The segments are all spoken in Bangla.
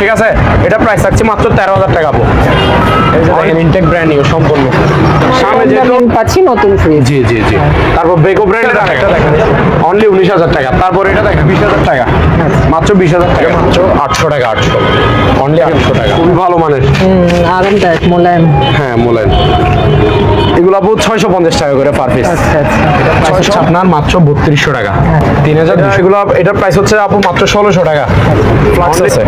ঠিক আছে, এটা প্রাইস থাকছে মাত্র 13,000 টাকা আপু। এই যে দেখেন ইনটেক ব্র্যান্ড নিউ সম্পূর্ণ, সামনে যেহেতু পাচ্ছি নতুন ফ্রিজ। জি জি জি। তারপর বেকো ব্র্যান্ডের আরেকটা দেখেন অনলি 19,000 টাকা। তারপর এটা দেখেন 20,000 টাকা, মাত্র 20,000 টাকা, মাত্র 800 টাকা, 800 অনলি 800 টাকা, খুবই ভালো মানের, আরামদায়ক, মোলায়েম। হ্যাঁ মোলায়েম। এগুলো আপু 650 টাকা করে পার পিস। আচ্ছা আচ্ছা, এটা হচ্ছে আপনার মাত্র 3200 টাকা, 3200। এগুলো এটার প্রাইস হচ্ছে আপু মাত্র 1600 টাকা। ফ্লাক্স আছে,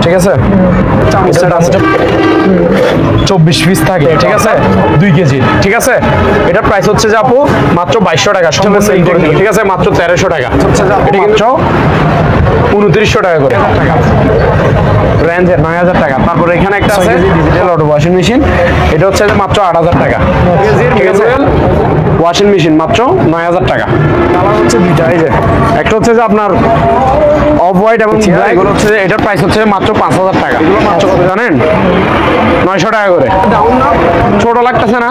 ঠিক আছে, 24 পিস থাকে, ঠিক আছে, 2 কেজি, ঠিক আছে। এটার প্রাইস হচ্ছে যে আপু মাত্র 2200 টাকা, সঙ্গে সেল করে দিবে, ঠিক আছে, মাত্র 1300 টাকা। এটা কিন্তু 2900 টাকা করে রেঞ্জের 9000 টাকা। তারপর এখানে একটা আছে ডিজিটাল অটো ওয়াশিং মেশিন, এটা হচ্ছে মাত্র 8000 টাকা, ঠিক আছে। ওয়াশিং মেশিন মাত্র 9000 টাকা। কালার হচ্ছে দুইটা, এই যে একটা হচ্ছে যে আপনার অফ হোয়াইট এবং ব্ল্যাক, এগুলো হচ্ছে এটার প্রাইস হচ্ছে মাত্র 5000 টাকা। এগুলো মাত্র কত জানেন? 900 টাকা করে। ছোট লাগতেছে না,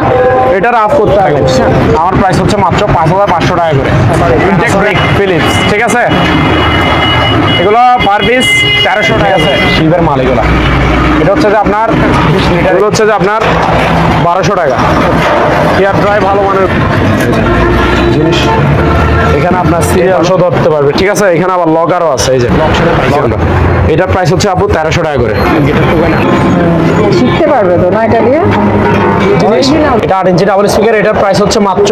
এটা রাফ করতে হবে। আমার প্রাইস হচ্ছে মাত্র 5500 টাকা করে। ইনটেক ব্রেক ফিলিপস, ঠিক আছে। এগুলো পার পিস 1300 টাকা আছে, শিল্পের মাল এগুলো। এটা হচ্ছে যে আপনার এগুলো হচ্ছে যে আপনার 1200 টাকা। হেয়ার ড্রাই ভালো মানের জিনিস, এখানে আপনার সিরিয়ালও ধরতে পারবে, ঠিক আছে। এখানে আবার লকারও আছে, এই যে এটার প্রাইস হচ্ছে আপু 1300 টাকা করে। শিখতে পারবে তো না এটা দিয়ে? এটা 8 ইঞ্চি ডাবল স্পিকার, এটার প্রাইস হচ্ছে মাত্র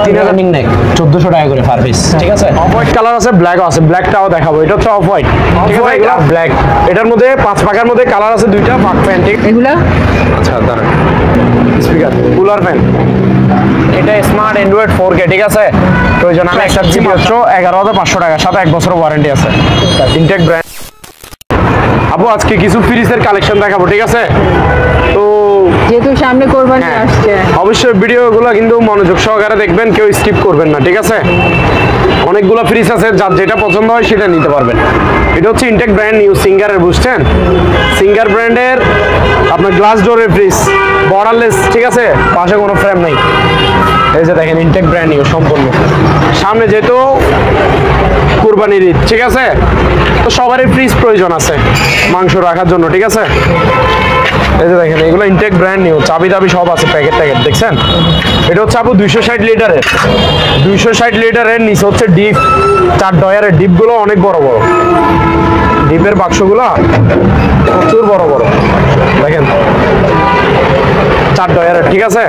3000 নেক 1400 টাকা করে পার পিস, ঠিক আছে। অফ হোয়াইট কালার আছে, ব্ল্যাকও আছে, ব্ল্যাকটাও দেখাবো। এটা হচ্ছে অফ হোয়াইট, ঠিক আছে, এগুলো ব্ল্যাক। এটার মধ্যে 5 পাকার মধ্যে কালার আছে, 2টা পাক ফ্যান, ঠিক। এগুলা আচ্ছা দাঁড়ান, স্পিকার কুলার ফ্যান, এটা স্মার্ট অ্যান্ড্রয়েড 4K, ঠিক আছে। প্রয়োজন আমি একটা দিচ্ছি মাত্র 11500 টাকা, সাথে 1 বছরের ওয়ারেন্টি আছে। Intech brand. আপু আজকে কিছু ফ্রিজের কালেকশন দেখাবো, ঠিক আছে। তো যেহেতু সামনে কোরবানি আসছে, অবশ্যই ভিডিওগুলো কিন্তু মনোযোগ সহকারে দেখবেন, কেউ স্কিপ করবেন না, ঠিক আছে। অনেকগুলো ফ্রিজ আছে, যার যেটা পছন্দ হয় সেটা নিতে পারবেন। এটা হচ্ছে ইনটেক ব্র্যান্ড নিউ সিঙ্গারের, বুঝছেন, সিঙ্গার ব্র্যান্ডের আপনার গ্লাস ডোরের ফ্রিজ, বর্ডারলেস, ঠিক আছে, পাশে কোনো ফ্রেম নেই। এই যে দেখেন ইনটেক ব্র্যান্ড নিউ সম্পূর্ণ, সামনে যেহেতু কুরবানির ঈদ, ঠিক আছে, তো সবারই ফ্রিজ প্রয়োজন আছে মাংস রাখার জন্য, ঠিক আছে। এই যে দেখেন এগুলো ইনটেক ব্র্যান্ড নিউ, চাবি দাবি সব আছে, প্যাকেট ট্যাকেট দেখছেন। এটা হচ্ছে আপু 260 লিটারের, 260 লিটারের, নিচে হচ্ছে ডিপ, 4 ডয়ারের ডিপগুলো অনেক বড় বড়, ডিপের বাক্সগুলো প্রচুর বড় বড়, দেখেন 4 ডয়ারের, ঠিক আছে।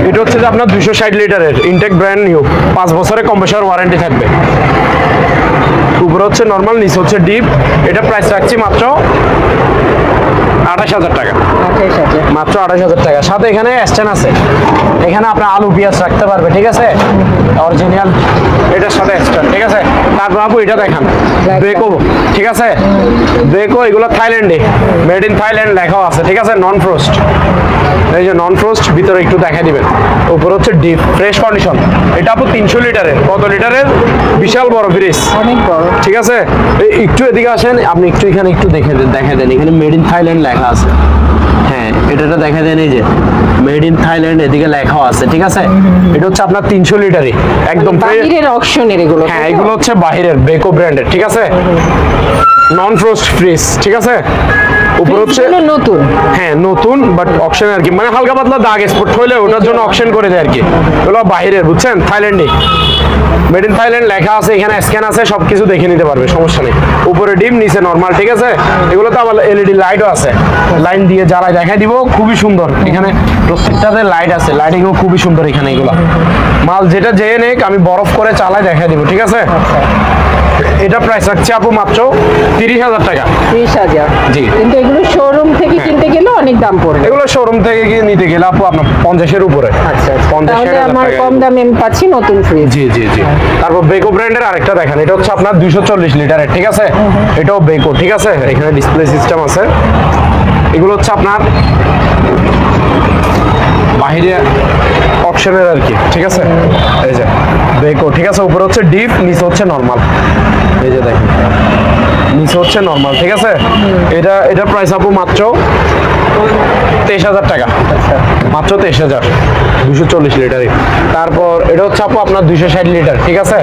এটা হচ্ছে যে আপনার 260 লিটারের ইনটেক ব্র্যান্ড নিউ, 5 বছরের কম্প্রেসর ওয়ারেন্টি থাকবে। উপরে হচ্ছে নরমাল, নিচে হচ্ছে ডিপ। এটা প্রাইস রাখছি মাত্র 28000 টাকা, মাত্র 28000 টাকা। সাথে এখানে স্ট্যান্ড আছে, এখানে আপনার আলু পেঁয়াজ রাখতে পারবে, ঠিক আছে, অরিজিনাল এটার সাথে স্ট্যান্ড, ঠিক আছে। তারপর আপু এটা দেখান বেকো, ঠিক আছে, বেকো, এগুলো থাইল্যান্ডে, মেড ইন থাইল্যান্ড লেখাও আছে, ঠিক আছে, নন ফ্রোস্ট। এই যে নন ফ্রোস্ট, ভিতরে একটু দেখাই দিবেন। উপর হচ্ছে ডিপ, ফ্রেশ কন্ডিশন। এটা আপু 300 লিটারের, কত লিটারের, বিশাল বড় ফ্রিজ, অনেক বড়, ঠিক আছে। একটু এদিকে আসেন আপনি, একটু এখানে একটু দেখে দেন, এখানে মেড ইন থাইল্যান্ড লেখা আছে, হ্যাঁ এটা দেখা দেন, এই যে মেড ইন থাইল্যান্ড এদিকে লেখাও আছে, ঠিক আছে। এটা হচ্ছে আপনার 300 লিটারই, একদম বাহিরের অপশনের এগুলো, হ্যাঁ এগুলো হচ্ছে বাহিরের বেকো ব্র্যান্ডের, ঠিক আছে, নন ফ্রোস্ট ফ্রিজ, ঠিক আছে। উপর হচ্ছে নতুন, হ্যাঁ নতুন, বাট অকশন আর কি, মানে হালকা পাতলা দাগ স্পট হইলে ওটার জন্য অকশন করে দেয় আর কি। এগুলো বাহিরের, বুঝছেন, থাইল্যান্ডে মেড ইন থাইল্যান্ড লেখা আছে, এখানে স্ক্যান আছে, সবকিছু দেখে নিতে পারবে, সমস্যা নেই। উপরে ডিম, নিচে নরমাল, ঠিক আছে। এগুলো তো আবার এলইডি লাইটও আছে, লাইন দিয়ে জ্বালায় দেখাই দিব, খুবই সুন্দর। এখানে প্রত্যেকটাতে লাইট আছে, লাইটিংও খুবই সুন্দর এখানে। এগুলো মাল যেটা যেয়ে নেক আমি বরফ করে চালাই দেখাই দিব, ঠিক আছে। এটা প্রাইস রাখছি আপু মাত্র 30,000 টাকা। 30,000, জি। কিন্তু এগুলো শোরুম থেকে কিনতে গেলে অনেক দাম পড়বে। এগুলো শোরুম থেকে গিয়ে নিতে গেলে আপু আপনার 50-এর উপরে। আচ্ছা, তাহলে আমার কম দামে আমি পাচ্ছি নতুন ফ্রিজ। জি জি জি। তারপর বেকো ব্র্যান্ডের আরেকটা দেখেন, এটা হচ্ছে আপনার 240 লিটারের, ঠিক আছে। এটাও বেকো, ঠিক আছে, এখানে ডিসপ্লে সিস্টেম আছে। এগুলো হচ্ছে আপনার বাহিরে অপশনের আর কি, ঠিক আছে। এই যে বেকো, ঠিক আছে, উপরে হচ্ছে ডিপ, নিচে হচ্ছে নরমাল। এই যে দেখেন নিচে হচ্ছে নরমাল, ঠিক আছে। এটার প্রাইস আপু মাত্র 23,000 টাকা, মাত্র 23,000, 240 লিটারই। তারপর এটা হচ্ছে আপু আপনার 260 লিটার, ঠিক আছে,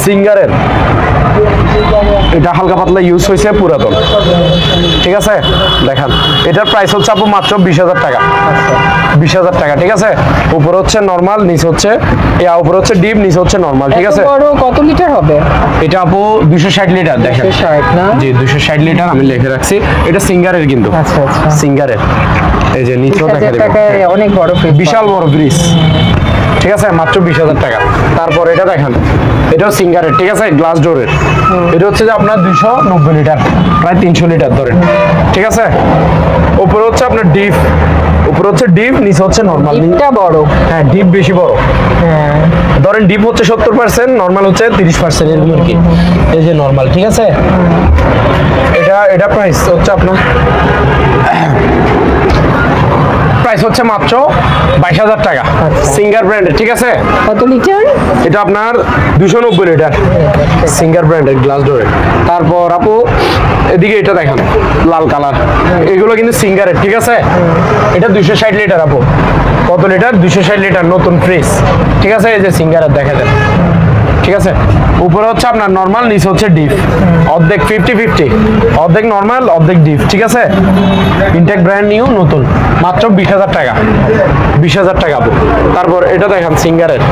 সিঙ্গারের এটা হালকা পাতলা ইউজ হয়েছে পুরাতন, ঠিক আছে। দেখেন এটার প্রাইস হচ্ছে আপু মাত্র 20,000 টাকা, 20,000 টাকা, ঠিক আছে। উপরে হচ্ছে নরমাল, নিচে হচ্ছে উপরে হচ্ছে ডিপ, নিচে হচ্ছে নরমাল, ঠিক আছে। বড় কত লিটার হবে? এটা আপু 260 লিটার। দেখেন 260 না? জি 260 লিটার আমি লিখে রাখছি। এটা সিঙ্গারের কিন্তু, আচ্ছা আচ্ছা, সিঙ্গারের। এই যে নিচেও দেখা দেব, টাকায় অনেক বড় ফ্রিজ, বিশাল বড় ফ্রিজ, ঠিক আছে, মাত্র 20,000 টাকা। তারপর এটা দেখেন, এটাও সিঙ্গারের, ঠিক আছে, গ্লাস ডোরের। এটা হচ্ছে যে আপনার 290 লিটার, প্রায় 300 লিটার ধরেন, ঠিক আছে। উপরে হচ্ছে আপনার ডিপ, উপরে হচ্ছে ডিপ, নিচে হচ্ছে নরমাল। ডিপটা বড়, হ্যাঁ ডিপ বেশি বড়। হ্যাঁ ধরেন ডিপ হচ্ছে 70%, নরমাল হচ্ছে 30% এরকম আর কি। এই যে নরমাল, ঠিক আছে। এটা প্রাইস হচ্ছে আপনার প্রাইস হচ্ছে মাত্র 22,000 টাকা, সিঙ্গার ব্র্যান্ডের, ঠিক আছে। কত লিটার? এটা আপনার 290 লিটার, সিঙ্গার ব্র্যান্ডের গ্লাস ডোরের। তারপর আপু এদিকে এটা দেখেন, লাল কালার, এগুলো কিন্তু সিঙ্গারের, ঠিক আছে। এটা 260 লিটার আপু। কত লিটার? 260 লিটার, নতুন ফ্রিজ, ঠিক আছে। এই যে সিঙ্গারের দেখা যায়, ঠিক আছে। উপরে হচ্ছে আপনার নরমাল, নিচে হচ্ছে ডিপ, অর্ধেক 50-50, অর্ধেক নরমাল অর্ধেক ডিপ, ঠিক আছে। ইনটেক ব্র্যান্ড নিউ, নতুন, মাত্র 20,000 টাকা, 20,000 টাকা আপু। তারপর এটা দেখেন সিঙ্গারের,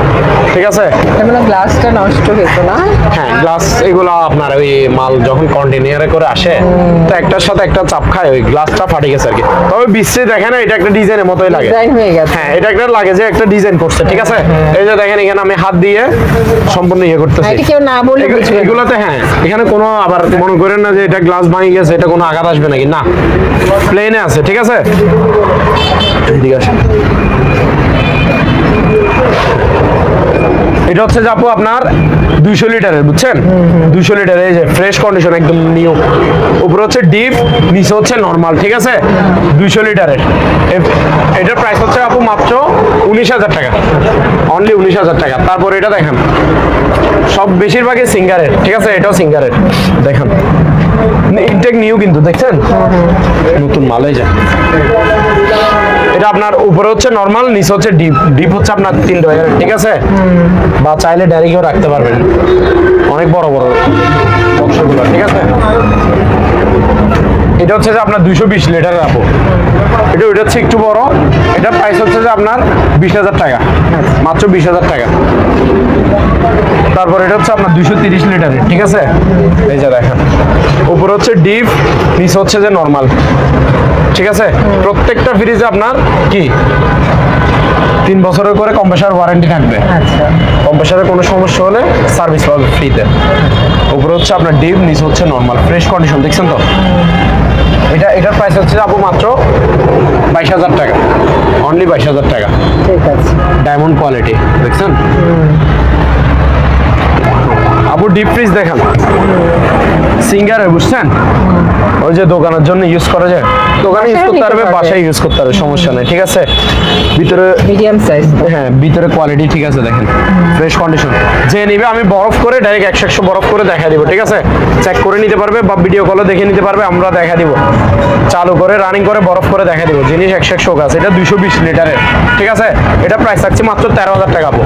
ঠিক আছে। মানে গ্লাসটা নষ্ট হতো না? হ্যাঁ গ্লাস এগুলো আপনার ওই মাল যখন কন্টেনারে করে আসে, তো একটার সাথে একটা চাপ খায়, ওই গ্লাসটা ফাটে গেছে আর কি। তবে বিশ্বে দেখেন এটা একটা ডিজাইনের মতোই লাগে, ডিজাইন হয়ে গেছে। হ্যাঁ এটা একটা লাগে যে একটা ডিজাইন করছে, ঠিক আছে। এই যে দেখেন এখানে আমি হাত দিয়ে সম্পূর্ণ ইয়ে করতেছি। এটা কেউ না বলে বুঝবে না। এগুলোতে হ্যাঁ, এখানে কোনো আবার মনে করেন না যে এটা গ্লাস ভাঙে গেছে, এটা কোনো আঘাত আসবে নাকি, না, প্লেনে আছে, ঠিক আছে। ঠিক আছে, এটা হচ্ছে যে আপু আপনার 200 লিটারের, বুঝছেন, 200 লিটার। এই যে ফ্রেশ কন্ডিশন, একদম নিউ। উপরে হচ্ছে ডিপ, নিচে হচ্ছে নরমাল, ঠিক আছে, 200 লিটারের। এটার প্রাইস হচ্ছে আপু মাত্র 19,000 টাকা, অনলি 19,000 টাকা। তারপর এটা দেখেন, সব বেশিরভাগই সিঙ্গারের, ঠিক আছে। এটাও সিঙ্গারের, দেখেন ইনটেক নিউ কিন্তু, দেখছেন নতুন মালে যায়। এটা আপনার উপরে হচ্ছে নরমাল, নিচে হচ্ছে ডিপ, ডিপ হচ্ছে আপনার 3 ডয়ার, ঠিক আছে। বা চাইলে ডাইরেক্টও রাখতে পারবেন, অনেক বড় বড় বক্সগুলো, ঠিক আছে। এটা হচ্ছে যে আপনার 220 লিটারের আপু। এটা ওইটা হচ্ছে একটু বড়। এটার প্রাইস হচ্ছে যে আপনার 20,000 টাকা, মাত্র 20,000 টাকা। তারপর এটা হচ্ছে আপনার 230 লিটারের, ঠিক আছে। এই যে দেখেন, উপরে হচ্ছে ডিপ, নিচে হচ্ছে যে নরমাল, ঠিক আছে। প্রত্যেকটা ফ্রিজে আপনার কি 3 বছরের করে কম্প্রেসার ওয়ারেন্টি থাকবে। আচ্ছা, কম্প্রেসারের কোনো সমস্যা হলে সার্ভিস পাবে ফ্রিতে। উপরে হচ্ছে আপনার ডিপ, নিচে হচ্ছে নরমাল, ফ্রেশ কন্ডিশন, দেখছেন তো। এটার প্রাইস হচ্ছে আপু মাত্র 22,000 টাকা, অনলি 22,000 টাকা, ঠিক আছে। ডায়মন্ড কোয়ালিটি, দেখছেন আপু। ডিপ ফ্রিজ দেখেন, সিঙ্গারে, বুঝছেন, ওই যে দোকানের জন্য ইউজ করা যায়, দোকানে ইউজ করতে পারবে, বাসায় ইউজ করতে পারবে, সমস্যা নেই, ঠিক আছে। ভিতরে মিডিয়াম সাইজ, হ্যাঁ ভিতরে কোয়ালিটি ঠিক আছে, দেখেন ফ্রেশ কন্ডিশন। যে নিবে আমি বরফ করে ডাইরেক্ট 100 বরফ করে দেখা দিব, ঠিক আছে। চেক করে নিতে পারবে বা ভিডিও কলে দেখে নিতে পারবে, আমরা দেখা দিব, চালু করে রানিং করে বরফ করে দেখা দিব, জিনিস 100 আছে। এটা 220 লিটারের, ঠিক আছে। এটা প্রাইস থাকছে মাত্র 13,000 টাকা আপু,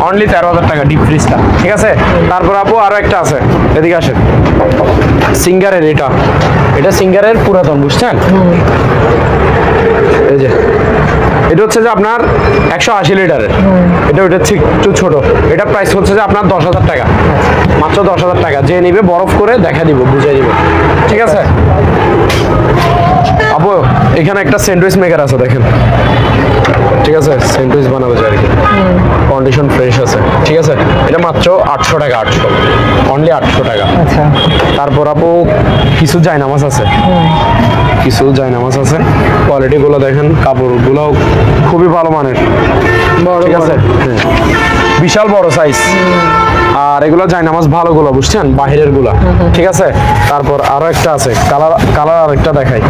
অনলি 13,000 টাকা ডিপ ফ্রিজটা, ঠিক আছে। তারপর আপু আরো একটা আছে, এদিকে আসেন, সিঙ্গারের। এটা সিঙ্গারের পুরাতন, বুঝছেন। এই যে এটা হচ্ছে যে আপনার 180 লিটারের, এটা হচ্ছে একটু ছোট। এটা প্রাইস হচ্ছে যে আপনার 10,000 টাকা, মাত্র 10,000 টাকা। যে নিবে বরফ করে দেখা দিব, বুঝিয়ে দিব, ঠিক আছে। আপু এখানে একটা স্যান্ডউইচ মেকার আছে, দেখেন, ঠিক আছে, স্যান্ডউইচ বানাবে যায় আর কি, কন্ডিশন ফ্রেশ আছে, ঠিক আছে। এটা মাত্র 800 টাকা, 800, অনলি 800 টাকা। আচ্ছা, তারপর আপু কিছু জায়নামাজ আছে, কিছু জায়নামাজ আছে, কোয়ালিটি গুলো দেখেন, কাপড়গুলো খুবই ভালো মানের, বড় ঠিক আছে। হ্যাঁ বিশাল বড় সাইজ। আর এগুলো জায়নামাজ ভালোগুলো, বুঝছেন, বাহিরের গুলা, ঠিক আছে। তারপর আরো একটা আছে, কালার আরেকটা দেখাই,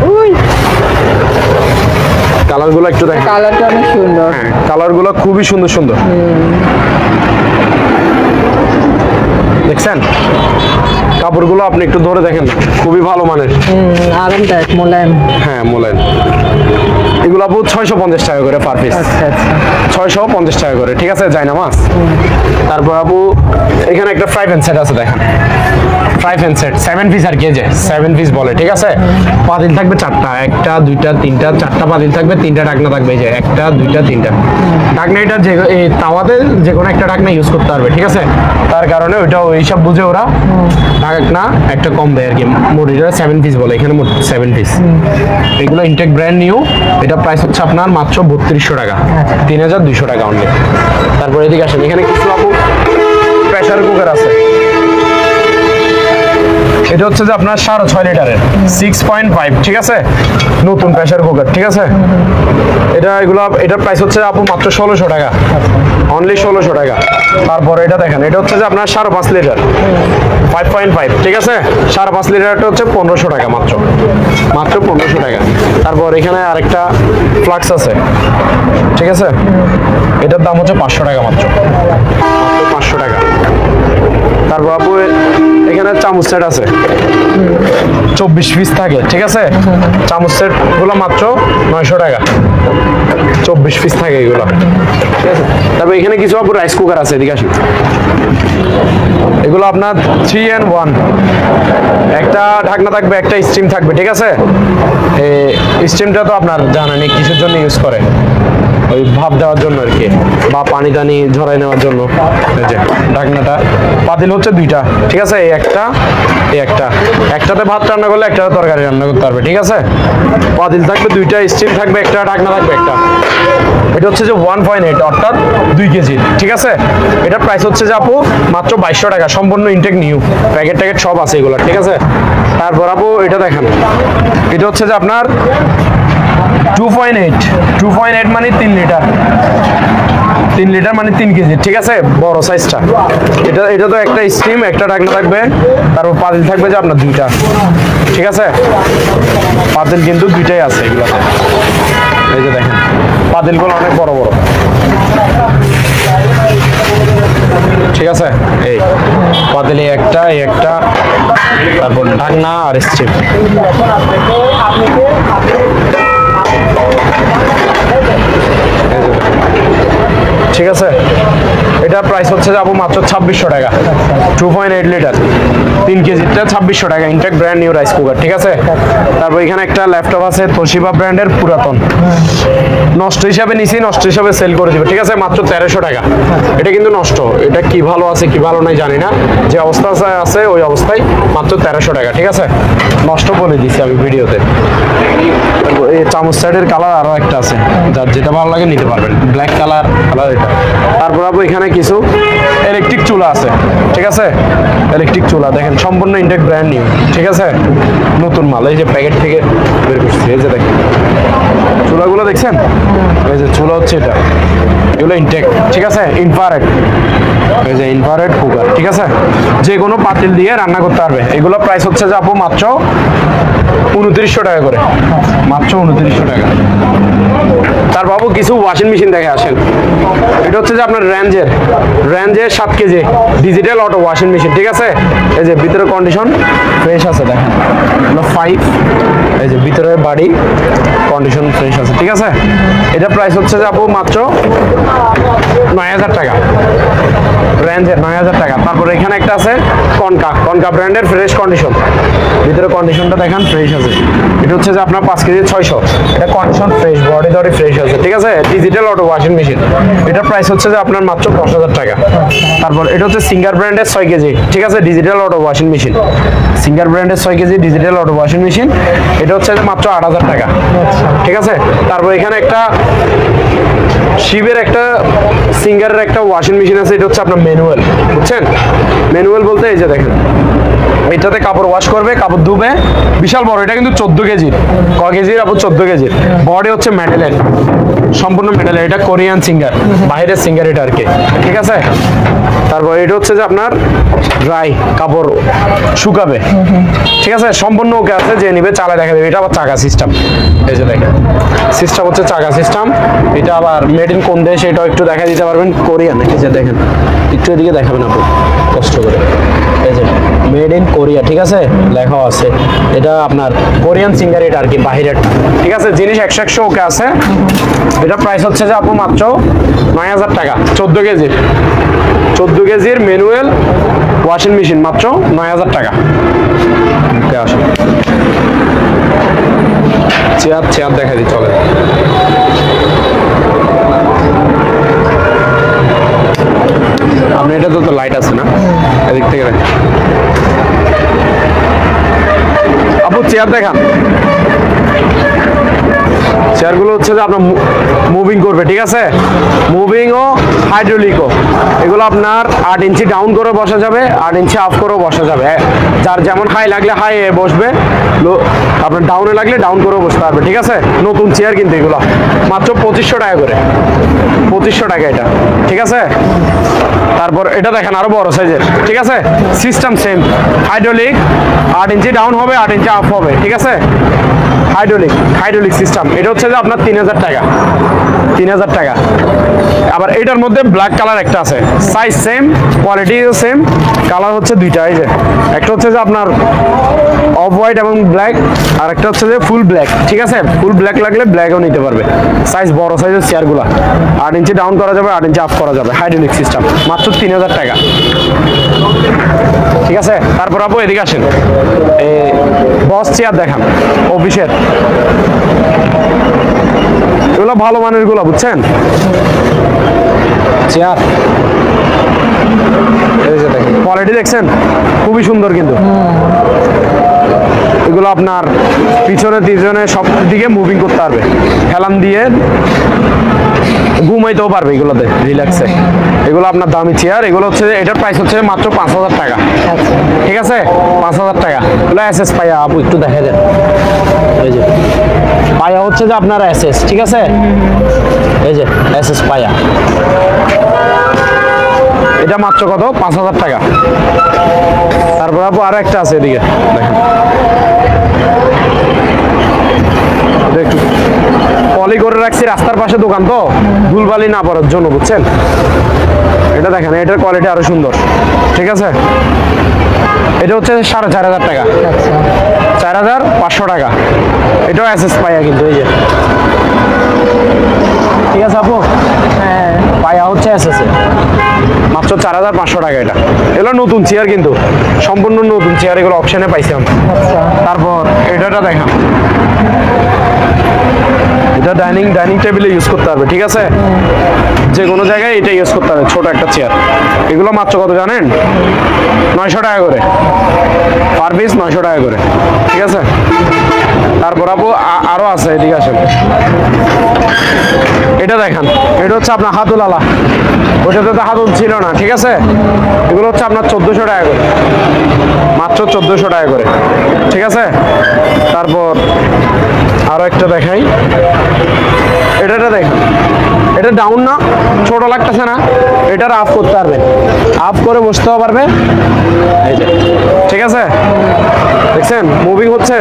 কালার গুলো একটু দেখেন, কালারটা অনেক সুন্দর। হ্যাঁ কালার গুলো খুবই সুন্দর সুন্দর। দেখছেন কাপড়গুলো আপনি একটু ধরে দেখেন, খুবই ভালো মানের। আরামদায়ক, মোলায়েম। হ্যাঁ মোলায়েম। এগুলো আপু 650 টাকা করে পার পিস। আচ্ছা আচ্ছা। 650 টাকা করে, ঠিক আছে জায়না মাছ। তারপর আপু এখানে একটা ফ্রাই প্যান সেট আছে দেখেন, ফ্রাই প্যান সেট 7 পিস আর কি, যে 7 পিস বলে, ঠিক আছে। পাতিল থাকবে 4টা, 1টা 2টা 3টা 4টা পাতিল থাকবে, 3টা ঢাকনা থাকবে, এই যে 1টা 2টা 3টা ঢাকনা। এটা যে এই তাওয়াতে যে কোনো একটা ঢাকনা ইউজ করতে পারবে, ঠিক আছে। তার কারণে ওইটা এইসব বুঝে ওরা ঢাকনা একটা কম দেয় আর কি। মোট এটা 7 পিস বলে, এখানে মোট 7 পিস। এগুলো ইনটেক ব্র্যান্ড নিউ। এটা প্রাইস হচ্ছে আপনার মাত্র 3200 টাকা, 3200 টাকা অনলি। তারপর এদিকে আসেন, এখানে কিছু আপু প্রেসার কুকার আছে। এটা হচ্ছে যে আপনার 6.5 লিটারের 6.5, ঠিক আছে, নতুন প্রেসার কুকার, ঠিক আছে। এটার প্রাইস হচ্ছে আপু মাত্র 1600 টাকা, অনলি 1600 টাকা। তারপর এটা দেখেন, এটা হচ্ছে যে আপনার 5.5 লিটার 5.5, ঠিক আছে। 5.5 লিটারটা হচ্ছে 1500 টাকা মাত্র 1500 টাকা। তারপর এখানে আরেকটা ফ্লাক্স আছে, ঠিক আছে। এটার দাম হচ্ছে 500 টাকা মাত্র 500 টাকা। তারপর আপু এখানে চামচ সেট আছে, 24 পিস থাকে, ঠিক আছে। চামচ সেট গুলো মাত্র 900 টাকা, 24 পিস থাকে এগুলো, ঠিক আছে। তারপর এখানে কিছু আপু রাইস কুকার আছে, এদিকে আসুন। এগুলো আপনার 3 in 1, একটা ঢাকনা থাকবে, একটা স্টিম থাকবে, ঠিক আছে। এই স্টিমটা তো আপনার জানেনই কিসের জন্য ইউজ করে, ওই ভাপ দেওয়ার জন্য আর কি, বা পানি টানি ঝরাই নেওয়ার জন্য। এই যে ঢাকনাটা, পাতিল হচ্ছে 2টা, ঠিক আছে। এই একটা একটাতে ভাত রান্না করলে একটাতে তরকারি রান্না করতে পারবে, ঠিক আছে। পাতিল থাকবে 2টা, স্টিম থাকবে একটা, ঢাকনা থাকবে একটা। এটা হচ্ছে যে 1.8 অর্থাৎ 2 কেজি, ঠিক আছে। এটার প্রাইস হচ্ছে যে আপু মাত্র 2200 টাকা, সম্পূর্ণ ইনটেক নিউ, প্যাকেট ট্যাকেট সব আছে এগুলো, ঠিক আছে। তারপর আপু এটা দেখেন, এটা হচ্ছে যে আপনার 2.8 মানে 3 লিটার, 3 লিটার মানে 3 কেজি, ঠিক আছে, বড় সাইজটা। এটা তো একটা স্টিম, একটা ঢাকনা থাকবে, তারপর পাতিল থাকবে যে আপনার 2টা, ঠিক আছে। পাতিল কিন্তু 2টাই আছে এগুলোতে, এই যে দেখেন পাতিলগুলো অনেক বড় বড়, ঠিক আছে। এই পাতিলে একটা তারপর ঢাকনা আর স্টিম। ঠিক আছে, এটা প্রাইস হচ্ছে যাবো মাত্র 2600 টাকা, 2.8 লিটার 3 কেজিটা 2600 টাকা, Intech brand new rice cooker, ঠিক আছে। তারপর এখানে একটা ল্যাপটপ আছে তোশিবা ব্র্যান্ডের, পুরাতন, নষ্ট হিসাবে নিছি, নষ্ট হিসাবে সেল করে দিবে, ঠিক আছে, মাত্র 1300 টাকা। এটা কিন্তু নষ্ট, এটা কি ভালো আছে কি ভালো নাই জানি না, যে অবস্থা আছে ওই অবস্থায় মাত্র 1300 টাকা, ঠিক আছে। নষ্ট বলে দিছি আমি ভিডিওতে। এই চামচ সাইডের কালার আরো একটা আছে, যার যেটা ভালো লাগে নিতে পারবেন, ব্ল্যাক কালার এটা। তারপর আপু এখানে কিছু ইলেকট্রিক চুলা আছে, ঠিক আছে। ইলেকট্রিক চুলা দেখেন, সম্পূর্ণ ইনটেক ব্র্যান্ড নিউ, ঠিক আছে, নতুন মাল, এই যে প্যাকেট থেকে বের করছি, এই যে দেখেন চুলাগুলো দেখছেন, এই যে চুলা হচ্ছে এটা, এগুলো ইনটেক, ঠিক আছে। ইনফ্রারেড, এই যে ইনফ্রারেড কুকার, ঠিক আছে, যে কোনো পাতিল দিয়ে রান্না করতে পারবে। এগুলো প্রাইস হচ্ছে যে আপু মাত্র 2900 টাকা করে, মাত্র 2900 টাকা। তার বাবু কিছু ওয়াশিং মেশিন দেখে আসেন। এটা হচ্ছে যে আপনার রেঞ্জের 7 KG digital auto washing machine, ঠিক আছে। এই যে ভিতরে কন্ডিশন ফ্রেশ আছে, দেখেন এগুলো 5, এই যে ভিতরে বাড়ি কন্ডিশন ফ্রেশ আছে, ঠিক আছে। এটা প্রাইস হচ্ছে যে আপু মাত্র 9000 টাকা, রেঞ্জের 9000 টাকা। তারপরে এখানে একটা আছে কনকা ব্র্যান্ডের ফ্রেশ কন্ডিশন, ভিতরে কন্ডিশনটা দেখেন ফ্রেশ আছে। এটা হচ্ছে যে আপনার 5 কেজি 600, এটা কন্ডিশন ফ্রেশ, বডি দড়ি ফ্রেশ আছে, ঠিক আছে। ডিজিটাল অটো ওয়াশিং মেশিন, এটা প্রাইস হচ্ছে যে আপনার মাত্র 10000 টাকা। তারপর এটা হচ্ছে সিঙ্গার ব্র্যান্ডের 6 কেজি, ঠিক আছে, digital auto washing machine, singer ব্র্যান্ডের 6 KG digital auto washing machine, এটা হচ্ছে যে মাত্র 8000 টাকা, ঠিক আছে। তারপর এখানে একটা শিবের একটা সিঙ্গারের একটা ওয়াশিং মেশিন আছে, এটা হচ্ছে আপনার ম্যানুয়াল, বুঝছেন। ম্যানুয়াল বলতে এই যে দেখেন, এটাতে কাপড় ওয়াশ করবে, কাপড় ধুবে, বিশাল বড়। এটা কিন্তু 14 কেজির, ক কেজির আপু 14 কেজির। বডি হচ্ছে মেটালের, সম্পূর্ণ মেটালের। এটা কোরিয়ান সিঙ্গার, বাইরের সিঙ্গার এটা আর কি, ঠিক আছে। তারপর এটা হচ্ছে যে আপনার ড্রাই, কাপড় শুকাবে, ঠিক আছে, সম্পূর্ণ ওকে আছে, যে নিবে চালা দেখা দেবে। এটা আবার চাকা সিস্টেম, এই যে দেখেন সিস্টেম হচ্ছে চাকা সিস্টেম। এটা আবার মেড ইন কোন দেশ এটাও একটু দেখা দিতে পারবেন, কোরিয়ান, এই যে দেখেন একটু এদিকে দেখাবেন আপু কষ্ট করে। এই যে মেড ইন কোরিয়া, ঠিক আছে, লেখা আছে। এটা আপনার কোরিয়ান সিঙ্গার, এটা আর কি বাহিরের, ঠিক আছে। জিনিস 100 ওকে আছে। এটা প্রাইস হচ্ছে যে আপু মাত্র 9000 টাকা। 14 কেজির ম্যানুয়াল ওয়াশিং মেশিন, মাত্র 9000 টাকা। আসুন চেয়ার দেখা দিই, চলে। আপনি এটা তো লাইট আছে না, এদিক থেকে দেখেন আপু, চেয়ার দেখান। চেয়ারগুলো হচ্ছে যে আপনার মুভিং করবে, ঠিক আছে, মুভিং ও হাইড্রোলিকও। এগুলো আপনার 8 ইঞ্চি ডাউন করে বসা যাবে, 8 ইঞ্চি আপ করেও বসা যাবে। যার যেমন হাই লাগলে হাই বসবে, আপনার ডাউনে লাগলে ডাউন করেও বসতে পারবে, ঠিক আছে। নতুন চেয়ার কিন্তু এগুলো মাত্র 2500 টাকা করে, 2500 টাকা এটা, ঠিক আছে। তারপর এটা দেখেন আরো বড় সাইজের, ঠিক আছে। সিস্টেম সেম, হাইড্রোলিক, 8 ইঞ্চি ডাউন হবে, 8 ইঞ্চি আপ হবে, ঠিক আছে। Hydraulic system. এটা হচ্ছে যে আপনার 3000 টাকা, 3000 টাকা। আবার এটার মধ্যে ব্ল্যাক কালার একটা আছে, size same, quality same, colour হচ্ছে দুইটা। এই যে একটা হচ্ছে যে আপনার অফ হোয়াইট এবং ব্ল্যাক, আর একটা হচ্ছে যে ফুল ব্ল্যাক, ঠিক আছে। ফুল ব্ল্যাক লাগলে ব্ল্যাকও নিতে পারবে। সাইজ বড় সাইজের চেয়ারগুলো, 8 ইঞ্চি ডাউন করা যাবে, 8 ইঞ্চি আপ করা যাবে, হাইড্রোলিক সিস্টেম, মাত্র 3000 টাকা, ঠিক আছে। তারপর আপু এদিকে আসেন, এই বস চেয়ার দেখান অফিসের। এগুলো ভালো মানের গুলো, বুঝছেন, চেয়ার। কোয়ালিটি দেখছেন, খুবই সুন্দর কিন্তু। এগুলো আপনার পিছনে সব দিকে মুভিং করতে পারবে, হেলান দিয়ে ঘুমাইতেও পারবে এগুলোতে রিল্যাক্সে। এগুলো আপনার দামি চেয়ার। এগুলো হচ্ছে, এটার প্রাইস হচ্ছে মাত্র 5000 টাকা, ঠিক আছে, 5000 টাকা। এগুলো এসএস পায়া, আপু একটু দেখা দেন। এই যে পায়া হচ্ছে যে আপনার এসএস, ঠিক আছে। এই যে এসএস পায়া, এটা মাত্র কত, 5000 টাকা। তারপর আপু আরো একটা আছে, এদিকে দেখেন, একটু পলি করে রাখছি, রাস্তার পাশে দোকান তো, ধুলবালি না পড়ার জন্য, বুঝছেন। এটা দেখেন, এটার কোয়ালিটি আরো সুন্দর, ঠিক আছে। এটা হচ্ছে 4500 টাকা, 4500 টাকা। এটাও এসএস পায়া কিন্তু, এই যে, ঠিক আছে আপু, পায়া হচ্ছে এসএস, মাত্র 4500 টাকা এটা। এগুলো নতুন চেয়ার কিন্তু, সম্পূর্ণ নতুন চেয়ার, এগুলো অপশনে পাইছি আমরা। তারপর এটা দেখান, এটা ডাইনিং টেবিলে ইউজ করতে হবে, ঠিক আছে, যে কোনো জায়গায় এটা ইউজ করতে হবে, ছোট একটা চেয়ার। এগুলো মাত্র কত জানেন, 900 টাকা করে পার পিস, 900 টাকা করে, ঠিক আছে। তারপর আপু আরো আছে, এদিকে আসেন। এটা দেখেন, এটা হচ্ছে আপনার হাতুল আলা, ওটাতে তো হাতুল ছিল না, ঠিক আছে। এগুলো হচ্ছে আপনার 1400 টাকা করে, মাত্র 1400 টাকা করে, ঠিক আছে। তারপর আরো একটা দেখাই, এটা দেখেন, এটা ডাউন না, ছোট লাগতেছে না, এটার আপ করতে পারবে, আপ করে বসতেও পারবে, এই যে, ঠিক আছে। দেখছেন মুভিং হচ্ছে,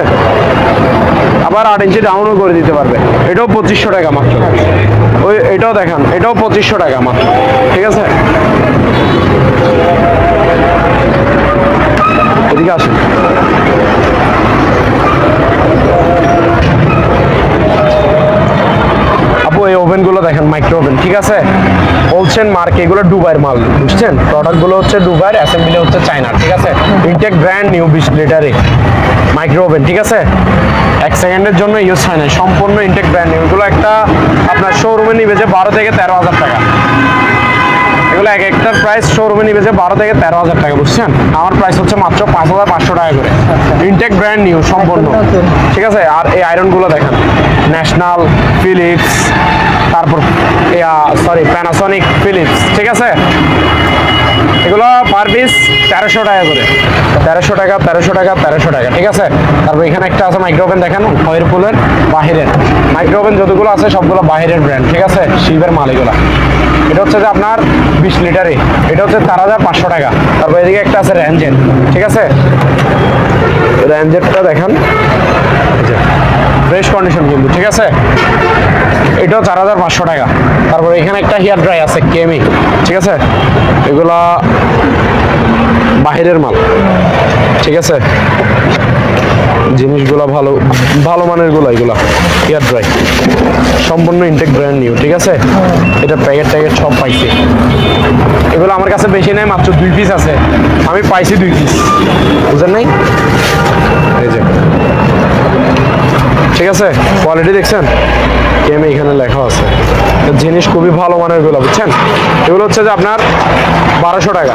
আবার 8 ইঞ্চি ডাউনও করে দিতে পারবে। এটাও 2500 টাকা মাত্র। ওই এটাও দেখান, এটাও 2500 টাকা মাত্র, ঠিক আছে। এদিকে আসুন, আপু এই ওভেনগুলো দেখেন, মাইক্রো ওভেন, ঠিক আছে। বলছেন মার্ক, এগুলো দুবাইয়ের মাল, বুঝছেন। প্রোডাক্টগুলো হচ্ছে দুবাইয়ের, অ্যাসেম্বলি হচ্ছে চায়নার, ঠিক আছে। ইনটেক ব্র্যান্ড নিউ 20 লিটারে মাইক্রো ওভেন, ঠিক আছে। 1 সেকেন্ডের জন্য ইউজ হয় না, সম্পূর্ণ ইনটেক ব্র্যান্ড নিউ। এগুলো একটা আপনার শোরুমে নিবে যে 12 থেকে 13000 টাকা। এগুলো এক একটার প্রাইস শোরুমে নিবে যে 12 থেকে 13000 টাকা, বুঝছেন। আমার প্রাইস হচ্ছে মাত্র 5500 টাকা করে, ইনটেক ব্র্যান্ড নিউ সম্পূর্ণ, ঠিক আছে। আর এই আয়রনগুলো দেখেন, ন্যাশনাল, ফিলিপস, তারপর প্যানাসনিক, ফিলিপস, ঠিক আছে। এগুলো পার পিস 1300 টাকা করে, 1300 টাকা, 1300 টাকা, 1300 টাকা, ঠিক আছে। তারপর এখানে একটা আছে মাইক্রো ওভেন, দেখেন হয়েরপুলের বাহিরের মাইক্রো ওভেন, যতগুলো আছে সবগুলো বাহিরের ব্র্যান্ড, ঠিক আছে, শিবের মাল এগুলো। এটা হচ্ছে যে আপনার 20 লিটারে, এটা হচ্ছে 4500 টাকা। তারপর এদিকে একটা আছে র্যাঞ্জের, ঠিক আছে। র্যাঞ্জেরটা দেখেন, ফ্রেশ কন্ডিশন কিন্তু, ঠিক আছে। এটাও 4500 টাকা। তারপরে এখানে একটা হেয়ার ড্রাই আছে কেমি, ঠিক আছে, এগুলা বাহিরের মাল, ঠিক আছে, জিনিসগুলো ভালো ভালো মানের গুলো, এগুলা হেয়ার ড্রাই সম্পূর্ণ ইনটেক ব্র্যান্ড নিউ, ঠিক আছে। এটা প্যাকেট ট্যাকেট সব পাইছি। এগুলো আমার কাছে বেশি নেই, মাত্র 2 পিস আছে, আমি পাইছি 2 পিস, বুঝলেন নাই? এই যে, ঠিক আছে, কোয়ালিটি দেখছেন, কেমে এখানে লেখা আছে। জিনিস খুবই ভালো মানের গুলো, বুঝছেন। এগুলো হচ্ছে যে আপনার 1200 টাকা।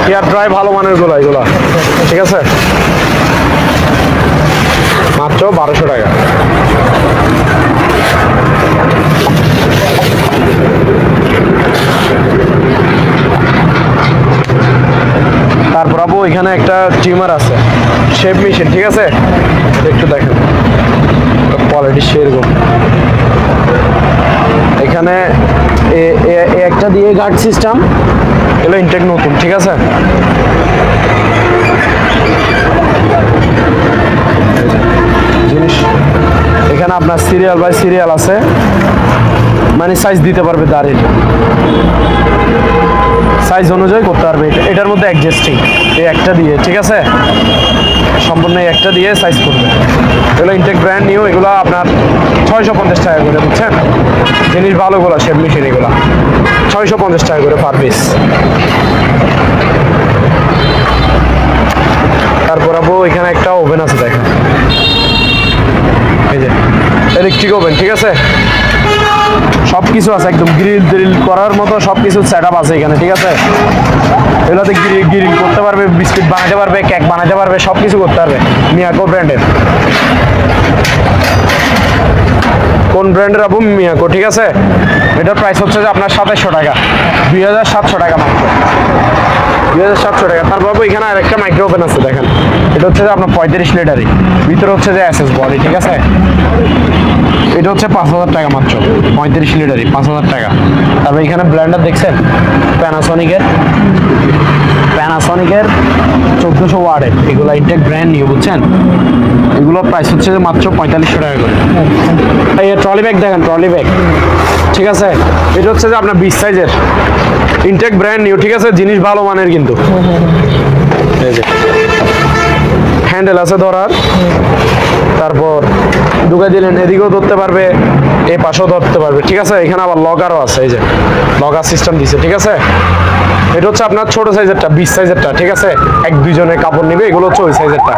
হেয়ার ড্রাই ভালো মানের গুলো এগুলো, ঠিক আছে, মাত্র 1200 টাকা। তারপর আবু এখানে একটা ট্রিমার আছে, শেপ মেশিন, ঠিক আছে, একটু দেখেন কোয়ালিটি সেরকম। এখানে একটা দিয়ে গার্ড সিস্টেম, এগুলো ইনটেক নতুন, ঠিক আছে। জিনিস এখানে আপনার সিরিয়াল বাই সিরিয়াল আছে, মানে সাইজ দিতে পারবে দাঁড়িয়ে, সাইজ অনুযায়ী করতে পারবে। এটার মধ্যে অ্যাডজাস্টিং এই একটা দিয়ে, ঠিক আছে, সম্পূর্ণ এই একটা দিয়ে সাইজ করবে। এগুলো ইনটেক ব্র্যান্ড নিউ, এগুলো আপনার 650 টাকা করে, বুঝছেন। জিনিস ভালোগুলো শেপ মেশিন, এগুলো 650 টাকা করে পার পিস। তারপর আবু এখানে একটা ওভেন আছে, দেখেন, এই যে ইলেকট্রিক ওভেন, ঠিক আছে, সব কিছু আছে, একদম গ্রিল ট্রিল করার মতো সব কিছু সেট আপ আছে এখানে, ঠিক আছে। এগুলোতে গ্রিল করতে পারবে, বিস্কিট বানাতে পারবে, কেক বানাতে পারবে, সব কিছু করতে পারবে। মিয়াকো ব্র্যান্ডের। কোন ব্র্যান্ডের আবু? মিয়াকো, ঠিক আছে। এটার প্রাইস হচ্ছে যে আপনার 2700 টাকা, 2700 টাকা মাত্র, 2700 টাকা। তারপর এখানে আরেকটা মাইক্রো ওভেন আছে, দেখেন, এটা হচ্ছে যে আপনার 35 লিটারই, ভিতরে হচ্ছে যে এসএস বডি, ঠিক আছে। এটা হচ্ছে 5000 টাকা মাত্র, 35 লিটারই 5000 টাকা। তারপর এখানে ব্লেন্ডার দেখছেন, প্যানাসনিকের 1400 ওয়াটের, এগুলো ইনটেক ব্র্যান্ড নিউ, বুঝছেন। এগুলোর প্রাইস হচ্ছে যে মাত্র 4500 টাকা করে। এই ট্রলি ব্যাগ দেখেন, ট্রলি ব্যাগ, ঠিক আছে, এটা হচ্ছে যে আপনার 20 সাইজের, ইনটেক ব্র্যান্ড নিউ, ঠিক আছে, জিনিস ভালো মানের কিন্তু। এই যে হ্যান্ডেল আছে ধরার, তারপর ঢুকে দিলেন, এদিকেও ধরতে পারবে, এই পাশেও ধরতে পারবে, ঠিক আছে। এখানে আবার লকারও আছে, এই যে লকার সিস্টেম দিছে, ঠিক আছে। এটা হচ্ছে আপনার ছোট সাইজেরটা, 20 সাইজেরটা, ঠিক আছে, 1-2 জনের কাপড় নিবে, এগুলো হচ্ছে ওই সাইজেরটা।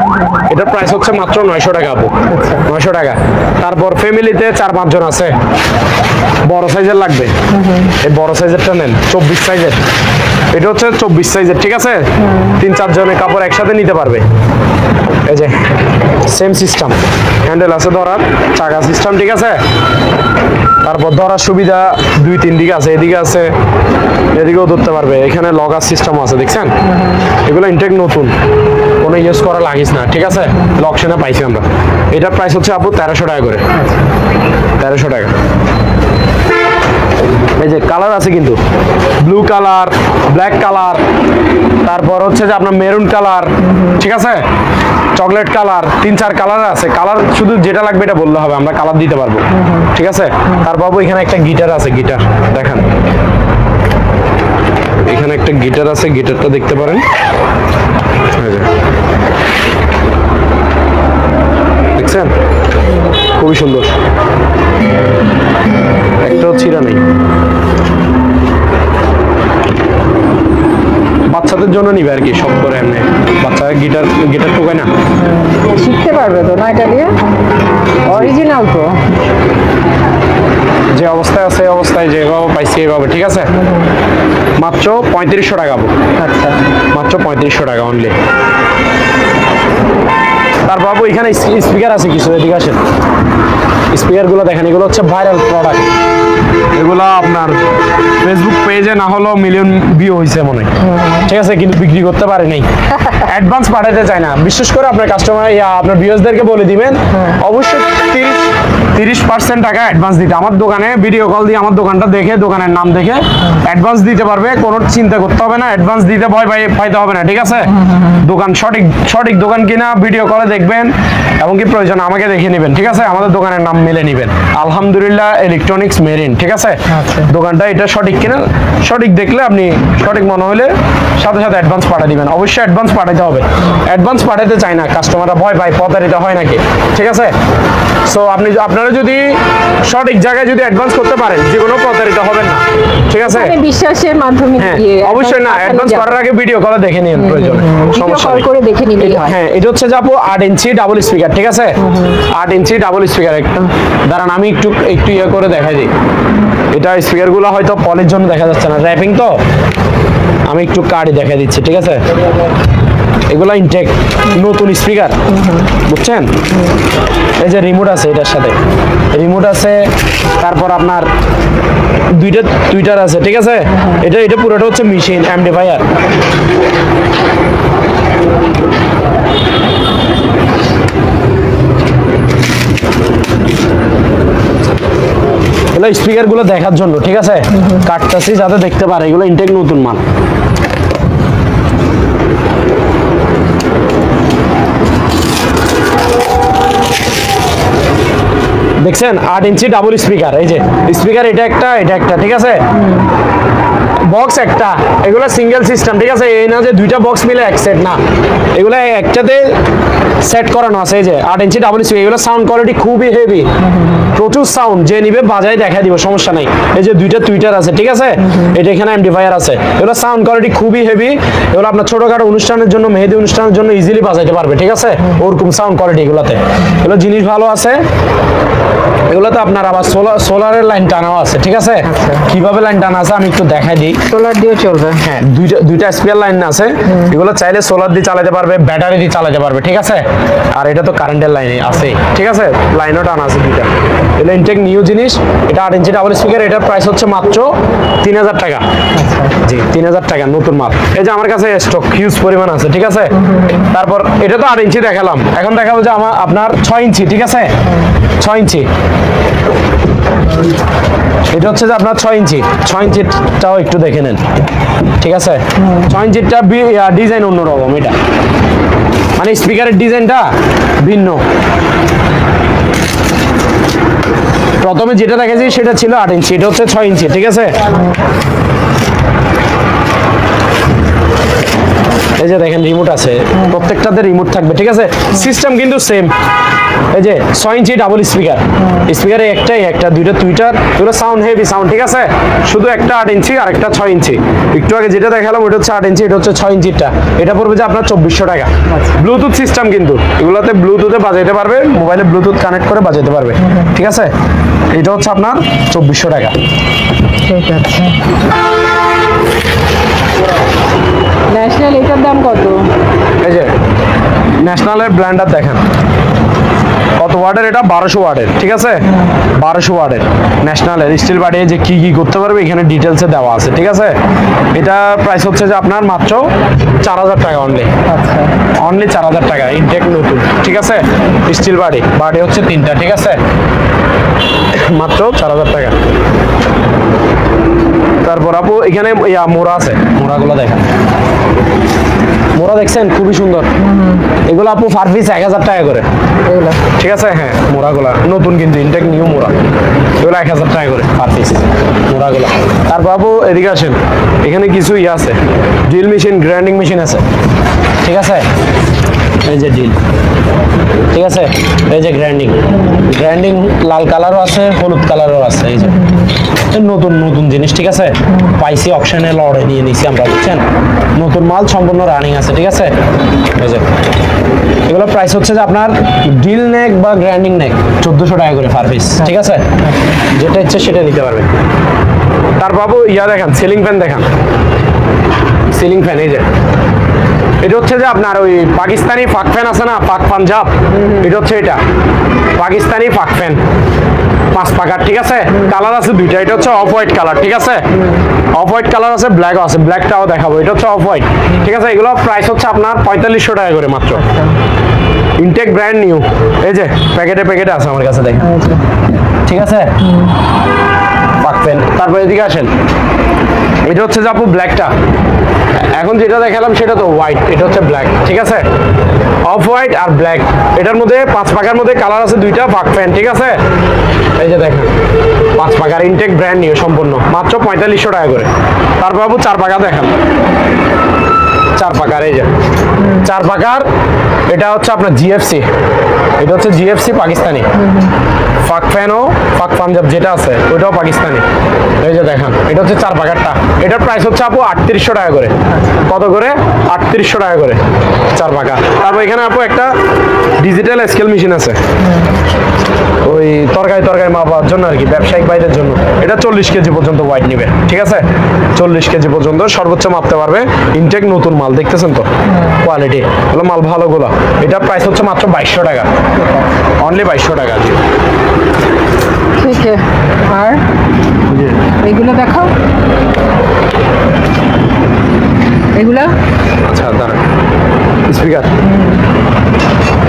এটার প্রাইস হচ্ছে মাত্র 900 টাকা আপু, 900 টাকা। তারপর ফ্যামিলিতে 4-5 জন আছে, বড় সাইজের লাগবে, এই বড় সাইজেরটা নেন, 24 সাইজের। এটা হচ্ছে 24 সাইজের, ঠিক আছে, 3-4 জনের কাপড় একসাথে নিতে পারবে। এই যে সেম সিস্টেম, হ্যান্ডেল আছে ধরার, চাকা সিস্টেম, ঠিক আছে। তারপর ধরার সুবিধা 2-3 দিকে আছে, এদিকে আছে, এদিকেও ধরতে পারবে। এখানে লগার সিস্টেম আছে, দেখছেন। এগুলো ইনটেক নতুন, কোনো ইউজ করা লাগিস না, ঠিক আছে, লকশনে পাইছি আমরা। এটার প্রাইস হচ্ছে আপু 1300 টাকা করে, 1300 টাকা। এই যে কালার আছে কিন্তু, ব্লু কালার, ব্ল্যাক কালার, তারপর হচ্ছে যে আপনার মেরুন কালার, ঠিক আছে, চকলেট কালার, 3-4 কালার আছে। কালার শুধু যেটা লাগবে এটা বললে হবে, আমরা কালার দিতে পারবো, ঠিক আছে। তারপর এখানে একটা গিটার আছে, গিটার দেখেন, এখানে একটা গিটার আছে, গিটারটা দেখতে পারেন, দেখছেন, খুবই সুন্দর, একটাও ছিঁড়া নেই। বাচ্চাদের জন্য নিবে আর কি, সব করে এমনি বাচ্চা গিটার টোকায় না, শিখতে পারবে তো না এটা দিয়ে, অরিজিনাল তো, যে অবস্থায় আছে অবস্থায় যেভাবে পাইছি এভাবে, ঠিক আছে। মাত্র 3500 টাকা। আচ্ছা, মাত্র 3500 টাকা অনলি। তার বাবু এখানে স্পিকার আছে কিছু, এদিকে আসেন, স্পিকারগুলো দেখেন, এগুলো হচ্ছে ভাইরাল প্রোডাক্ট, এগুলো আপনার ফেসবুক পেজে না হলেও মিলিয়ন ভিউ হয়েছে মনে হয়, ঠিক আছে, কিন্তু বিক্রি করতে পারে নাই, অ্যাডভান্স পাঠাতে চায় না। বিশেষ করে আপনার কাস্টমার আপনার ভিউয়ার্সদেরকে বলে দিবেন, অবশ্যই 30% টাকা অ্যাডভান্স দিতে, আমার দোকানে ভিডিও কল দিয়ে আমার দোকানটা দেখে দোকানের নাম দেখে অ্যাডভান্স দিতে পারবে। কোনো চিন্তা করতে হবে না, অ্যাডভান্স দিতে ভয় পাইতে হবে না, ঠিক আছে? দোকান সঠিক দোকান কিনা ভিডিও কলে দেখবেন, এমনকি প্রয়োজন আমাকে দেখে নেবেন, ঠিক আছে? আমাদের দোকানের নাম মিলে নেবেন, আলহামদুলিল্লাহ ইলেকট্রনিক্স মেরিন, ঠিক আছে? দোকানটা এটা সঠিক কিনা সঠিক দেখলে আপনি সঠিক মনে হলে সাথে সাথে অ্যাডভান্স পাঠিয়ে দিবেন। অবশ্যই অ্যাডভান্স পাঠাতে হবে, অ্যাডভান্স পাঠাতে চায় না কাস্টমাররা, ভয় পায় প্রতারিত হয় নাকি, ঠিক আছে? সো আপনারা যদি সঠিক জায়গায় যদি অ্যাডভান্স করতে পারেন, যে কোনো প্রতারিত হবেন না, ঠিক আছে? মানে বিশ্বাসের মাধ্যমে হ্যাঁ, অবশ্যই না, অ্যাডভান্স করার আগে ভিডিও কলে দেখে নিন প্রয়োজন, সমস্যা কল করে দেখে নিলেই হয়। হ্যাঁ, এটা হচ্ছে যে আপু 8 ইঞ্চি ডাবল স্পিকার, ঠিক আছে? 8 ইঞ্চি ডাবল স্পিকার। একটা দাঁড়ান আমি একটু ইয়ে করে দেখাই দিই। এটা স্পিকার গুলো হয়তো পলের জন্য দেখা যাচ্ছে না, র্যাপিং তো, আমি একটু কার্ডই দেখা দিচ্ছি, ঠিক আছে? এগুলা ইনটেক নতুন স্পিকার, বুঝছেন? এই যে রিমোট আছে, এটার সাথে রিমোট আছে, তারপর আপনার দুইটা টুইটার আছে, ঠিক আছে? এটা পুরোটা হচ্ছে মেশিন অ্যাম্পলিফায়ার। এগুলো স্পিকার গুলো দেখার জন্য, ঠিক আছে? কাটতেছি যাতে দেখতে পারে, এগুলো ইনটেক নতুন মাল। দেখছেন 8 ইঞ্চি ডাবল স্পিকার, এই যে স্পিকার এটা একটা, ঠিক আছে? বক্স একটা, এগুলো সিঙ্গেল সিস্টেম, ঠিক আছে? এই না যে দুইটা বক্স মিলে এক সেট, না, এগুলো একটাতে সেট করানো আছে। এই যে 8 ইঞ্চি ডাবল স্পিকার, এগুলো সাউন্ড কোয়ালিটি খুবই হেভি, প্রচুর সাউন্ড, যে নিবে বাজায় দেখা দিব, সমস্যা নাই। এই যে দুইটা টুইটার আছে, ঠিক আছে? এটা এখানে অ্যাম্পলিফায়ার আছে, এগুলো সাউন্ড কোয়ালিটি খুবই হেভি, এগুলো আপনার ছোটখাটো অনুষ্ঠানের জন্য, মেহেদি অনুষ্ঠানের জন্য ইজিলি বাজাইতে পারবে, ঠিক আছে? ওরকম সাউন্ড কোয়ালিটি এগুলোতে, এগুলো জিনিস ভালো আছে। এগুলোতে আপনার আবার সোলারের লাইন টানাও আছে, ঠিক আছে? কিভাবে লাইন টানা আছে আমি একটু দেখাই দিই। সোলার দিয়ে চলবে, হ্যাঁ, দুইটা স্পিয়ার লাইন আছে, এগুলো চাইলে সোলার দিয়ে চালাতে পারবে, ব্যাটারি দিয়ে চালাতে পারবে, ঠিক আছে? আর এটা তো কারেন্টের লাইনে আছে, ঠিক আছে? লাইনও টানা আছে দুইটা। এটা ইনটেক নিউ জিনিস, এটা 8 ইঞ্চি ডাবল স্পিকার, এটার প্রাইস হচ্ছে মাত্র 3000 টাকা। জি, 3000 টাকা নতুন মাল। এই যে আমার কাছে স্টক হিউজ পরিমাণ আছে, ঠিক আছে? তারপর এটা তো 8 ইঞ্চি দেখালাম, এখন দেখাবো যে আপনার 6 ইঞ্চি, ঠিক আছে? 6 ইঞ্চি, এটা হচ্ছে যে আপনার 6 ইঞ্চিটাও একটু দেখে নেন, ঠিক আছে? 6 ইঞ্চিটা ডিজাইন অন্যরকম, এটা মানে স্পিকারের ডিজাইনটা ভিন্ন। প্রথমে যেটা দেখেছি সেটা ছিল 8 ইঞ্চি, এটা হচ্ছে 6 ইঞ্চি, ঠিক আছে? এই যে দেখেন রিমোট আছে, প্রত্যেকটাতে রিমোট থাকবে, ঠিক আছে? সিস্টেম কিন্তু সেম। এই যে 6 ইঞ্চি ডাবল স্পিকার, স্পিকারে একটা দুইটা টুইটার, এগুলো সাউন্ড হেভি সাউন্ড, ঠিক আছে? শুধু একটা 8 ইঞ্চি আর একটা 6 ইঞ্চি। একটু আগে যেটা দেখালাম ওটা হচ্ছে 8 ইঞ্চি, এটা হচ্ছে 6 ইঞ্চিটা। এটা পড়বে যে আপনার 2400 টাকা। ব্লুটুথ সিস্টেম কিন্তু, এগুলোতে ব্লুটুথে বাজাইতে পারবে, মোবাইলে ব্লুটুথ কানেক্ট করে বাজাইতে পারবে, ঠিক আছে? এটা হচ্ছে আপনার 2400 টাকা। ঠিক আছে। ন্যাশনাল এটার দাম কত? এই যে ন্যাশনালের ব্র্যান্ডার দেখেন কত ওয়াটের, এটা 1200 ওয়াটের, ঠিক আছে? 1200 ওয়াটের ন্যাশনালের স্টিল বাড়ি, যে কি কি করতে পারবে এখানে ডিটেলসে দেওয়া আছে, ঠিক আছে? এটা প্রাইস হচ্ছে যে আপনার মাত্র 4000 টাকা অনলি, অনলি 4000 টাকা, ইনটেক নতুন, ঠিক আছে? স্টিল বাড়ি হচ্ছে 3টা, ঠিক আছে? মাত্র 4000 টাকা। তারপর আপু এখানে মোড়া আছে, মোড়াগুলো দেখেন, মোড়া দেখছেন খুবই সুন্দর, এগুলো আপু পার পিস 1000 টাকা করে, ঠিক আছে? হ্যাঁ, মোড়াগুলা নতুন কিন্তু ইনটেক নিউ মোড়া, এগুলো 1000 টাকা করে পার পিস মোড়াগুলা। তারপর আপু এদিকে আসেন, এখানে কিছু আছে, ড্রিল মেশিন, গ্রাইন্ডিং মেশিন আছে, ঠিক আছে? এই যে ড্রিল, ঠিক আছে? এই যে গ্রাইন্ডিং লাল কালারও আছে, হলুদ কালারও আছে। এই যে নতুন জিনিস, ঠিক আছে? পাইসি অপশনে লড়ে নিয়ে নিছি আমরা, বুঝছেন? নতুন মাল সম্পূর্ণ রানিং আছে, ঠিক আছে? এই যে এগুলো প্রাইস হচ্ছে যে আপনার ড্রিল নেক বা গ্রাইন্ডিং নেক 1400 টাকা করে পার পিস, ঠিক আছে? যেটা ইচ্ছে সেটা নিতে পারবে। তারপর বাবু দেখেন, সিলিং ফ্যান দেখান, সিলিং ফ্যান। এই যে এটা হচ্ছে যে আপনার ওই পাকিস্তানি পাক ফ্যান আছে না, পাক পাঞ্জাব, এটা হচ্ছে এটা পাকিস্তানি পাক ফ্যান, 5 পাকার, ঠিক আছে? কালার আছে দুইটা, এটা হচ্ছে অফ হোয়াইট কালার, ঠিক আছে? অফ হোয়াইট কালার আছে, ব্ল্যাকও আছে, ব্ল্যাকটাও দেখাবো। এটা হচ্ছে অফ হোয়াইট, ঠিক আছে? এগুলো প্রাইস হচ্ছে আপনার 4500 টাকা করে মাত্র। ইনটেক ব্র্যান্ড নিউ, এই যে প্যাকেটে আছে আমার কাছে দেখেন, ঠিক আছে। পাকবেন, তারপর এদিকে আসেন, এটা হচ্ছে যে আপু ব্ল্যাকটা, এখন যেটা দেখালাম সেটা তো হোয়াইট, এটা হচ্ছে ব্ল্যাক, ঠিক আছে। অফ হোয়াইট আর ব্ল্যাক, এটার মধ্যে 5 পাকার মধ্যে কালার আছে দুইটা, পাকবেন, ঠিক আছে। এই যে দেখেন 5 পাকার ইনটেক ব্র্যান্ড নিউ সম্পূর্ণ, মাত্র 4500 টাকা করে। তারপর আপু 4 পাকা দেখান, 4 পাকার, এই যে 4 পাকার, এটা হচ্ছে আপনার জিএফসি, এটা হচ্ছে জিএফসি পাকিস্তানি। পাক ফ্যানও পাক পাঞ্জাব যেটা আছে ওইটাও পাকিস্তানি। এই যে দেখেন এটা হচ্ছে 4 পাকারটা, এটার প্রাইস হচ্ছে আপু 3800 টাকা করে। কত করে? 3800 টাকা করে 4 পাকা। তারপর এখানে আপু একটা ডিজিটাল স্কেল মেশিন আছে, ওই তরকারি মাপার জন্য আর কি, ব্যবসায়িক বাইরের জন্য। এটা 40 কেজি পর্যন্ত ওয়াইট নিবে, ঠিক আছে। 40 কেজি পর্যন্ত সর্বোচ্চ মাপতে পারবে। ইনটেক নতুন মাল, দেখতেছেন তো কোয়ালিটি, হলো মাল ভালোগুলো। এটা প্রাইস হচ্ছে মাত্র 2200 টাকা, অনলি 2200 টাকা। ঠিক আছে। আর এগুলো দেখাও, এগুলা আচ্ছা দাঁড়ান, স্পিকার,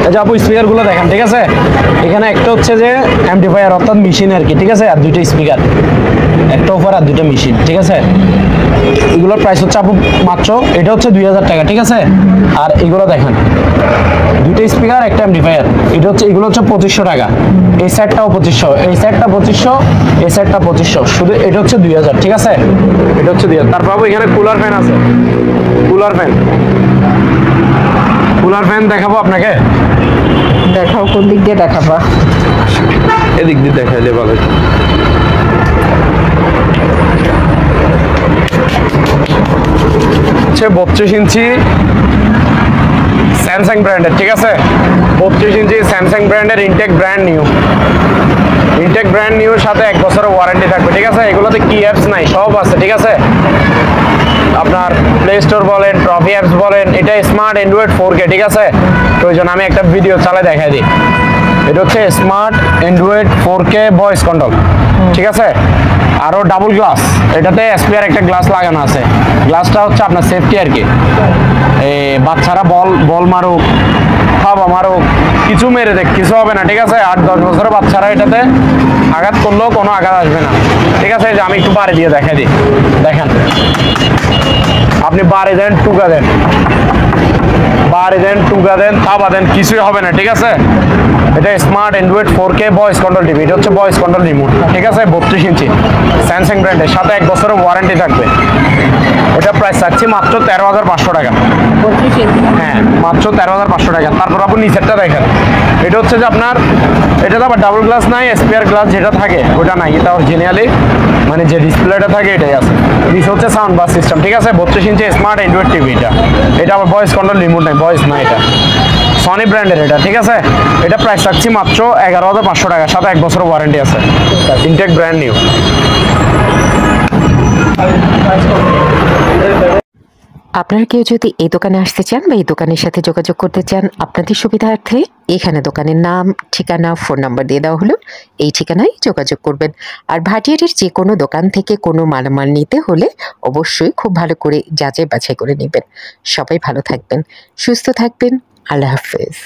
আচ্ছা আপু স্পিকারগুলো দেখেন, ঠিক আছে। এখানে একটা হচ্ছে যে অ্যাম্পলিফায়ার অর্থাৎ মেশিন আর কি, ঠিক আছে, আর দুইটা স্পিকার, একটা অফার আর দুইটা মেশিন, ঠিক আছে। এগুলোর প্রাইস হচ্ছে আপু মাত্র, এটা হচ্ছে 2000 টাকা, ঠিক আছে। আর এগুলো দেখেন, দুইটা স্পিকার একটা অ্যাম্পলিফায়ার, এটা হচ্ছে, এগুলো হচ্ছে 2500 টাকা। এই সাইডটাও 2500, এই সাইডটা 2500, এই সাইডটা 2500, শুধু এটা হচ্ছে 2000, ঠিক আছে। এটা হচ্ছে 2000। তারপর আপু এখানে কুলার ফ্যান আছে, কুলার ফ্যান দেখাবো আপনাকে, দেখাও, কোন দিক দিয়ে দেখাবা? এদিক দিয়ে দেখাইলে ভালো। হচ্ছে 32 ইঞ্চি স্যামসাং ব্র্যান্ডের, ঠিক আছে। 32 ইঞ্চি স্যামসাং ব্র্যান্ডের intact brand new, intact brand নিউর সাথে 1 বছরের ওয়ারেন্টি থাকবে, ঠিক আছে। এগুলোতে কি অ্যাপস নাই, সব আছে, ঠিক আছে। আপনার প্লে স্টোর বলেন, ট্রফি অ্যাপস বলেন, এটা স্মার্ট অ্যান্ড্রয়েড 4K, ঠিক আছে। প্রয়োজন আমি একটা ভিডিও চালাই দেখাই দিই। এটা হচ্ছে smart Android 4K voice control, ঠিক আছে। আরও ডাবল গ্লাস, এটাতে এসপিআর একটা গ্লাস লাগানো আছে। গ্লাসটা হচ্ছে আপনার সেফটি আর কি, বাচ্চারা বল মারুক, হাওয়া মারুক, কিছু মেরে দেখ, কিছু হবে না, ঠিক আছে। 8-10 বছরের বাচ্চারা এটাতে আঘাত করলেও কোনো আঘাত আসবে না, ঠিক আছে। যে আমি একটু বাড়ি দিয়ে দেখাই দিই, দেখেন আপনি বাড়ি দেন, টুকা দেন, থাবা দেন, কিছুই হবে না, ঠিক আছে। এটা smart Android 4K voice control TV, এটা হচ্ছে ভয়েস কন্ট্রোল রিমোট, ঠিক আছে। 32 ইঞ্চি স্যামসাং ব্র্যান্ডের সাথে 1 বছরের ওয়ারেন্টি থাকবে। এটা প্রাইস চাচ্ছি মাত্র 13,500 টাকা। হ্যাঁ, মাত্র 13,500 টাকা। তারপর আপনি নিচেরটা দেখেন, এটা হচ্ছে যে আপনার, এটা তো আবার ডাবল গ্লাস নাই, এসপিআর গ্লাস যেটা থাকে ওটা নাই, এটা অরিজিনালি মানে যে ডিসপ্লেটা থাকে এটাই আছে। নিচে হচ্ছে সাউন্ড বাস সিস্টেম, ঠিক আছে। 32 ইঞ্চি স্মার্ট অ্যান্ড্রয়েড টিভি, এটা আবার ভয়েস কন্ট্রোল রিমোট নাই, ভয়েস না, এটা সনি ব্র্যান্ডের এটা, ঠিক আছে। এটা প্রাইস চাচ্ছি মাত্র 11,500 টাকা, সাথে 1 বছরের ওয়ারেন্টি আছে, ইনটেক ব্র্যান্ড নিউ। আপনারা কেউ যদি এই দোকানে আসতে চান বা এই দোকানের সাথে যোগাযোগ করতে চান, আপনাদের সুবিধার্থে এখানে দোকানের নাম, ঠিকানা, ফোন নাম্বার দিয়ে দেওয়া হলো। এই ঠিকানায় যোগাযোগ করবেন। আর ভাটিয়াটির যে কোনো দোকান থেকে কোনো মালামাল নিতে হলে অবশ্যই খুব ভালো করে যাচাই বাছাই করে নেবেন। সবাই ভালো থাকবেন, সুস্থ থাকবেন। আল্লাহ হাফেজ।